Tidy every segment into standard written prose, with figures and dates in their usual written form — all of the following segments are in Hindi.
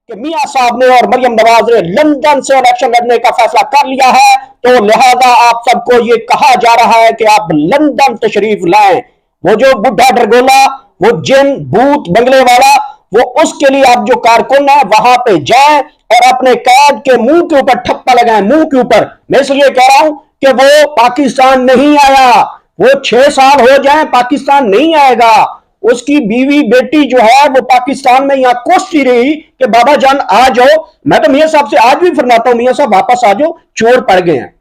कि मियां साहब ने और मरियम नवाज ने लंदन से इलेक्शन लड़ने का फैसला कर लिया है, तो लिहाजा आप सबको ये कहा जा रहा है कि आप लंदन तशरीफ लाएं। वो जो बुढ़ा डरगोला, वो जिन भूत बंगले वाला, वो उसके लिए आप जो कारकुन है वहां पे जाएं और अपने कैद के मुंह के ऊपर ठप्पा लगाएं, मुंह के ऊपर। मैं इसलिए कह रहा हूं कि वो पाकिस्तान नहीं आया, वो 6 साल हो जाए पाकिस्तान नहीं आएगा। उसकी बीवी बेटी जो है वो पाकिस्तान में यहां कोसती रही कि बाबा जान आ जाओ। मैं तो मियां साहब से आज भी फरमाता हूं, मियां साहब वापस आ जाओ, चोर पड़ गए हैं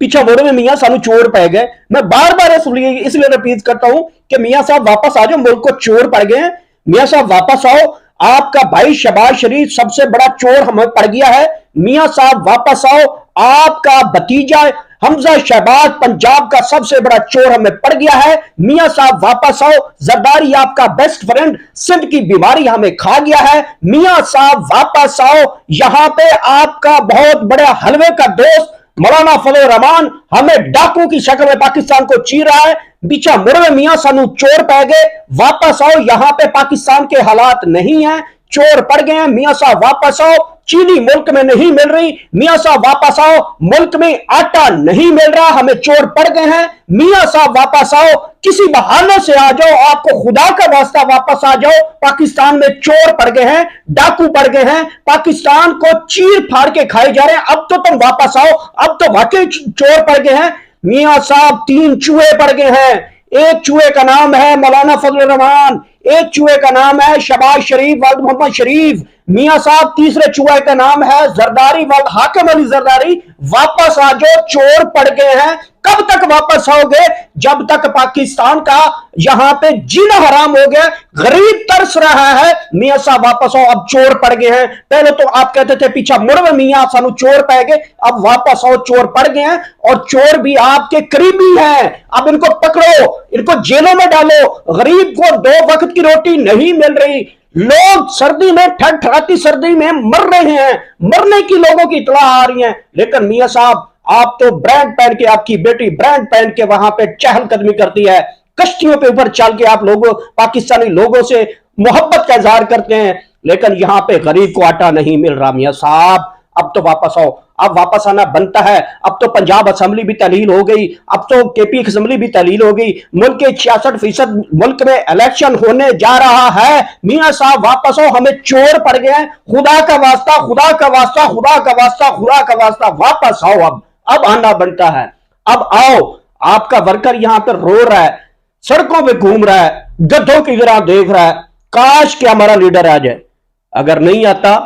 पीछा मोड़े में, मियां सानू चोर पै गए। मैं बार बार इसलिए रिपीट करता हूं कि मियां साहब वापस आ जाओ, मुल्क को चोर पड़ गए हैं। मियां साहब वापस आओ, आपका भाई शहबाज शरीफ सबसे बड़ा चोर हमें पड़ गया है। मियां साहब वापस आओ, आपका भतीजा हमजा शहबाज पंजाब का सबसे बड़ा चोर हमें पड़ गया है। मियां साहब वापस आओ, जरदारी आपका बेस्ट फ्रेंड सिंध की बीमारी हमें खा गया है। मियां साहब वापस आओ, यहां पे आपका बहुत बड़ा हलवे का दोस्त मौलाना फजल रहमान हमें डाकू की शक्ल में पाकिस्तान को चीर रहा है। बीचा मुड़वे मियां सानू चोर पै गए, वापस आओ, यहां पे पाकिस्तान के हालात नहीं है, चोर पड़ गए हैं। मियां साहब वापस आओ, चीनी मुल्क में नहीं मिल रही। मियां साहब वापस आओ, मुल्क में आटा नहीं मिल रहा, हमें चोर पड़ गए हैं। मियां साहब वापस आओ, किसी बहाने से आ जाओ, आपको खुदा का वास्ता वापस आ जाओ। पाकिस्तान में चोर पड़ गए हैं, डाकू पड़ गए हैं, पाकिस्तान को चीर फाड़ के खाए जा रहे हैं। अब तो तुम वापस आओ, अब तो वाकई चोर पड़ गए हैं। मियां साहब 3 चूहे पड़ गए हैं। एक चूहे का नाम है मौलाना फजल रहमान, एक चूहे का नाम है शहबाज शरीफ वल्द मोहम्मद शरीफ। मियां साहब तीसरे चूहे का नाम है जरदारी वल्द हाकिम अली जरदारी। वापस आ जाओ, चोर पड़ गए हैं। कब तक वापस आओगे? जब तक पाकिस्तान का यहां पे जीना हराम हो गया, गरीब तरस रहा है। मियां साहब वापस आओ, अब चोर पड़ गए हैं। पहले तो आप कहते थे पीछा मुड़वे मियां सानू चोर पै गए, अब वापस आओ, चोर पड़ गए हैं और चोर भी आपके करीबी हैं। अब इनको पकड़ो, इनको जेलों में डालो। गरीब को 2 वक्त की रोटी नहीं मिल रही, लोग सर्दी में ठंडी सर्दी में मर रहे हैं, मरने की लोगों की इतला आ रही है। लेकिन मियां साहब आप तो ब्रांड पहन के, आपकी बेटी ब्रांड पहन के वहां पे चहलकदमी करती है, कश्तियों पे ऊपर चल के आप लोगों पाकिस्तानी लोगों से मोहब्बत का इजहार करते हैं। लेकिन यहां पे गरीब को आटा नहीं मिल रहा। मियां साहब अब तो वापस आओ, अब वापस आना बनता है। अब तो पंजाब असेंबली भी तहलील हो गई, अब तो केपी असेंबली भी तहलील हो गई। मुल्क के 66% मुल्क में इलेक्शन होने जा रहा है। मियां साहब वापस आओ, हमें चोर पड़ गए हैं। खुदा का वास्ता, खुदा का वास्ता, खुदा का वास्ता, खुदा का वास्ता, वापस आओ। अब आना बनता है। अब आओ, आपका वर्कर यहां पर रो रहा है, सड़कों पे घूम रहा है, गधों की तरह देख रहा है, काश कि हमारा लीडर आ जाए। अगर नहीं आता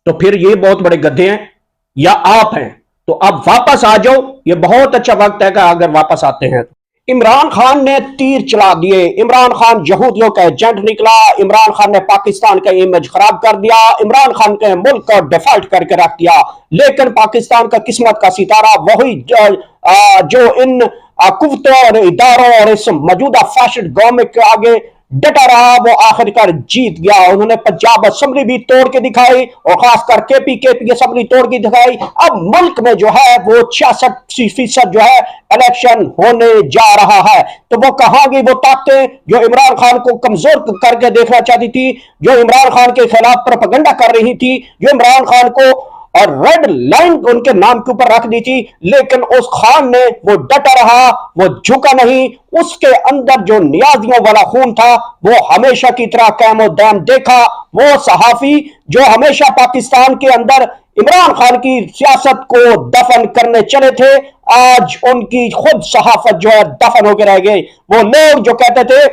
तो फिर ये बहुत बड़े गधे हैं या आप हैं। तो अब वापस आ जाओ, ये बहुत अच्छा वक्त है कि अगर वापस आते हैं। इमरान खान ने तीर चला दिए, इमरान खान यहूदियों का एजेंट निकला, इमरान खान ने पाकिस्तान का इमेज खराब कर दिया, इमरान खान के मुल्क को डिफॉल्ट करके रख दिया। लेकिन पाकिस्तान का किस्मत का सितारा वही जो इन कुव्वतों और इदारों और इस मौजूदा फैशिस्ट गवर्नमेंट के आगे डटा रहा, वो आखिरकार जीत गया। उन्होंने पंजाब असेंबली भी तोड़ के दिखाई और खासकर केपी असेंबली तोड़ के दिखाई। अब मुल्क में जो है वो 66% जो है इलेक्शन होने जा रहा है। तो वो कहां गई वो ताकतें जो इमरान खान को कमजोर करके देखना चाहती थी, जो इमरान खान के खिलाफ प्रोपेगेंडा कर रही थी, जो इमरान खान को और रेड लाइन उनके नाम के ऊपर रख दी थी। लेकिन उस खान ने वो डटा रहा, वो झुका नहीं। उसके अंदर जो नियाजियों वाला खून था वो हमेशा की तरह कायम दाम देखा। वो सहाफी जो हमेशा पाकिस्तान के अंदर इमरान खान की सियासत को दफन करने चले थे, आज उनकी खुद सहाफत जो है दफन होकर रह गई। वो लोग जो कहते थे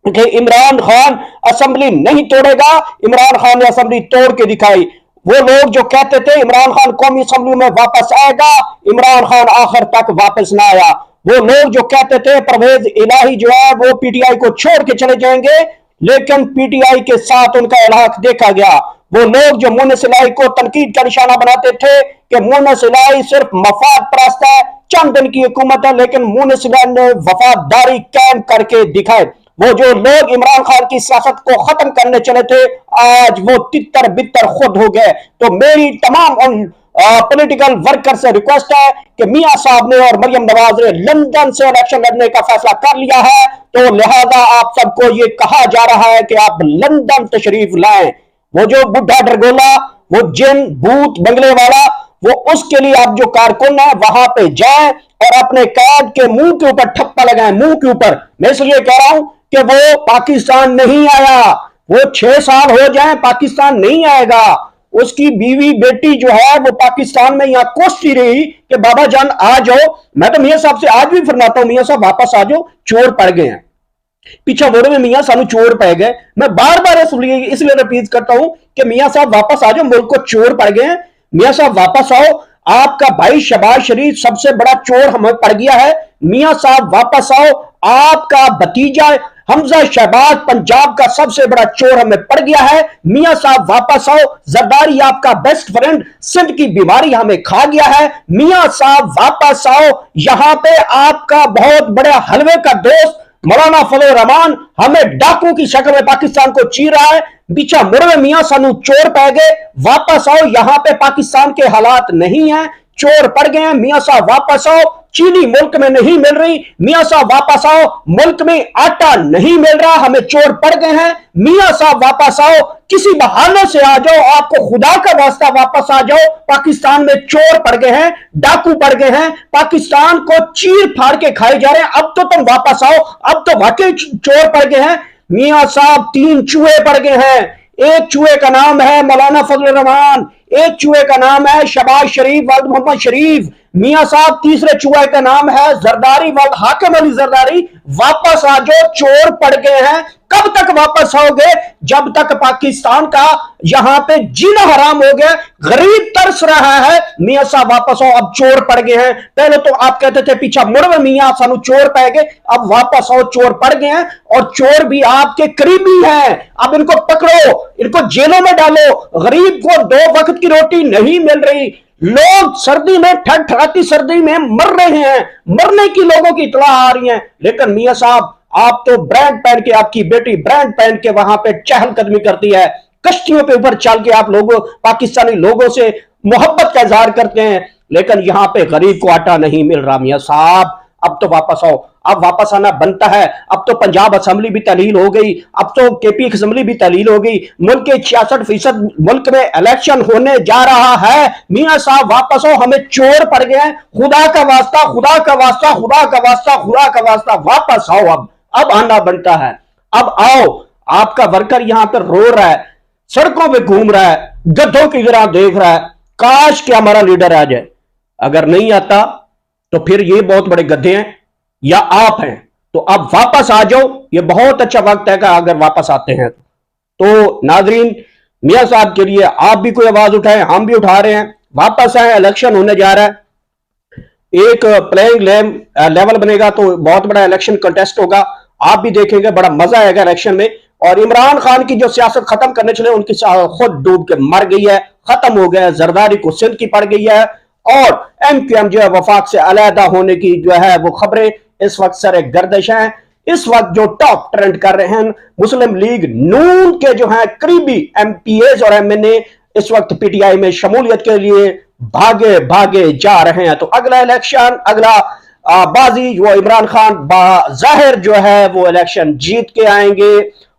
कि इमरान खान असेंबली नहीं तोड़ेगा, इमरान खान ने असेंबली तोड़ के दिखाई। वो लोग जो कहते थे इमरान खान कौमी असेंबली में वापस आएगा, इमरान खान आखिर तक वापस ना आया। वो लोग जो कहते थे परवेज इलाही जो है वो पीटीआई को छोड़ के चले जाएंगे, लेकिन पीटीआई के साथ उनका इलाक देखा गया। वो लोग जो मुन्ना इलाही को तनकीद का निशाना बनाते थे कि मुन्ना इलाही सिर्फ मफाद परस्त है, चंद दिन की हुकूमत है, लेकिन मुन्ना इलाही ने वफादारी कायम करके दिखाए। वो जो लोग इमरान खान की सियासत को खत्म करने चले थे, आज वो तितर बितर खुद हो गए। तो मेरी तमाम उन पॉलिटिकल वर्कर से रिक्वेस्ट है कि मियां साहब ने और मरियम नवाज ने लंदन से इलेक्शन लड़ने का फैसला कर लिया है, तो लिहाजा आप सबको ये कहा जा रहा है कि आप लंदन तशरीफ लाएं। वो जो बुढ़ा डरगोला, वो जिन भूत बंगले वाला, वो उसके लिए आप जो कारकुन है वहां पे जाएं और अपने कैद के मुंह के ऊपर ठप्पा लगाएं, मुंह के ऊपर। मैं इसलिए कह रहा हूं कि वो पाकिस्तान नहीं आया, वो 6 साल हो जाए पाकिस्तान नहीं आएगा। उसकी बीवी बेटी जो है वो पाकिस्तान में यहां कोसती रही कि बाबा जान आ जाओ। मैं तो मियां साहब से आज भी फरमाता हूं, मियां साहब वापस आ जाओ, चोर पड़ गए हैं पीछे बोलो में, मियां सानू चोर पै गए। मैं बार बार इसलिए रिपीट करता हूं कि मियां साहब वापस आ जाओ, मुल्क को चोर पड़ गए हैं। मियां साहब वापस आओ, आपका भाई शहबाज शरीफ सबसे बड़ा चोर हमें पड़ गया है। मियां साहब वापस आओ, आपका भतीजा हमजा शहबाज पंजाब का सबसे बड़ा चोर हमें पड़ गया है। मियां साहब वापस आओ, जरदारी आपका बेस्ट फ्रेंड सिंध की बीमारी हमें खा गया है। मियां साहब वापस आओ, यहां पे आपका बहुत बड़ा हलवे का दोस्त मौलाना फजल रहमान हमें डाकू की शक्ल में पाकिस्तान को चीर रहा है। बिचा मुर्वे मियां सानू चोर पै गए, वापस आओ, यहां पे पाकिस्तान के हालात नहीं है, चोर पड़ गए हैं। मियां साहब वापस आओ, चीनी मुल्क में नहीं मिल रही। मियां साहब वापस आओ, मुल्क में आटा नहीं मिल रहा, हमें चोर पड़ गए हैं। मियां साहब वापस आओ, किसी बहाने से आ जाओ, आपको खुदा का वास्ता वापस आ जाओ। पाकिस्तान में चोर पड़ गए हैं, डाकू पड़ गए हैं, पाकिस्तान को चीर फाड़ के खाए जा रहे हैं। अब तो तुम वापस आओ, अब तो वाकई चोर पड़ गए हैं। मियां साहब 3 चूहे पड़ गए हैं। एक चूहे का नाम है मौलाना फजल रहमान, एक चूहे का नाम है शहबाज शरीफ वल्द मोहम्मद शरीफ। मियां साहब तीसरे चूहे का नाम है जरदारी वल्द हाकिम अली जरदारी। वापस आ जाओ, चोर पड़ गए हैं। कब तक वापस आओगे? जब तक पाकिस्तान का यहां पे जीना हराम हो गया, गरीब तरस रहा है। मियां साहब वापस आओ, अब चोर पड़ गए हैं। पहले तो आप कहते थे पीछा मुड़वे मियां सानू चोर पै गए, अब वापस आओ, चोर पड़ गए हैं और चोर भी आपके करीबी हैं। अब इनको पकड़ो, इनको जेलों में डालो। गरीब को 2 वक्त की रोटी नहीं मिल रही, लोग सर्दी में ठंडी सर्दी में मर रहे हैं, मरने की लोगों की इतला आ रही है। लेकिन मियां साहब आप तो ब्रांड पहन के, आपकी बेटी ब्रांड पहन के वहां पे चहलकदमी करती है, कश्तियों पे ऊपर चल के आप लोगों पाकिस्तानी लोगों से मोहब्बत का इजहार करते हैं। लेकिन यहां पे गरीब को आटा नहीं मिल रहा। मियां साहब अब तो वापस आओ, अब वापस आना बनता है। अब तो पंजाब असेंबली भी तहलील हो गई, अब तो केपी असेंबली भी तहलील हो गई। मुल्क के 66% मुल्क में इलेक्शन होने जा रहा है। मियां साहब वापस आओ, हमें चोर पड़ गए हैं। खुदा का वास्ता, खुदा का वास्ता, खुदा का वास्ता, खुदा का वास्ता, वापस आओ। अब आना बनता है। अब आओ, आपका वर्कर यहां पर रो रहा है, सड़कों पे घूम रहा है, गधों की तरह देख रहा है, काश कि हमारा लीडर आ जाए। अगर नहीं आता तो फिर ये बहुत बड़े गधे हैं या आप हैं। तो अब वापस आ जाओ, ये बहुत अच्छा वक्त है कि अगर वापस आते हैं तो नाजरीन, मियां साहब के लिए आप भी कोई आवाज उठाएं, हम भी उठा रहे हैं। वापस आए, इलेक्शन होने जा रहा है, एक प्लेइंग लेवल बनेगा तो बहुत बड़ा इलेक्शन कंटेस्ट होगा। आप भी देखेंगे, बड़ा मजा आएगा इलेक्शन में। और इमरान खान की जो सियासत खत्म करने चले, उनकी खुद डूब के मर गई है, खत्म हो गया। जरदारी को सिंध की पड़ गई है और MQM जो है वफाक से अलहदा होने की जो है वो खबरें इस वक्त सर गर्दिश हैं। इस वक्त जो टॉप ट्रेंड कर रहे हैं, मुस्लिम लीग नून के जो है करीबी MPAs और MNA इस वक्त PTI में शमूलियत के लिए भागे भागे जा रहे हैं। तो अगला इलेक्शन, अगला बाजी वो इमरान खान बाज़ाहिर जो है वो इलेक्शन जीत के आएंगे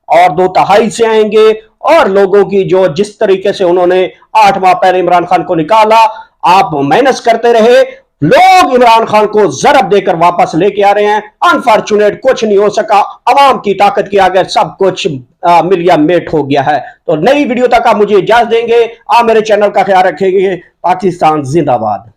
और 2/3 से आएंगे। और लोगों की जो जिस तरीके से उन्होंने 8 माह पहले इमरान खान को निकाला, आप माइनस करते रहे, लोग इमरान खान को जरब देकर वापस लेके आ रहे हैं। अनफॉर्चुनेट कुछ नहीं हो सका, अवाम की ताकत के आगे सब कुछ मिलिया मेट हो गया है। तो नई वीडियो तक आप मुझे इजाजत देंगे, आप मेरे चैनल का ख्याल रखेंगे। पाकिस्तान जिंदाबाद।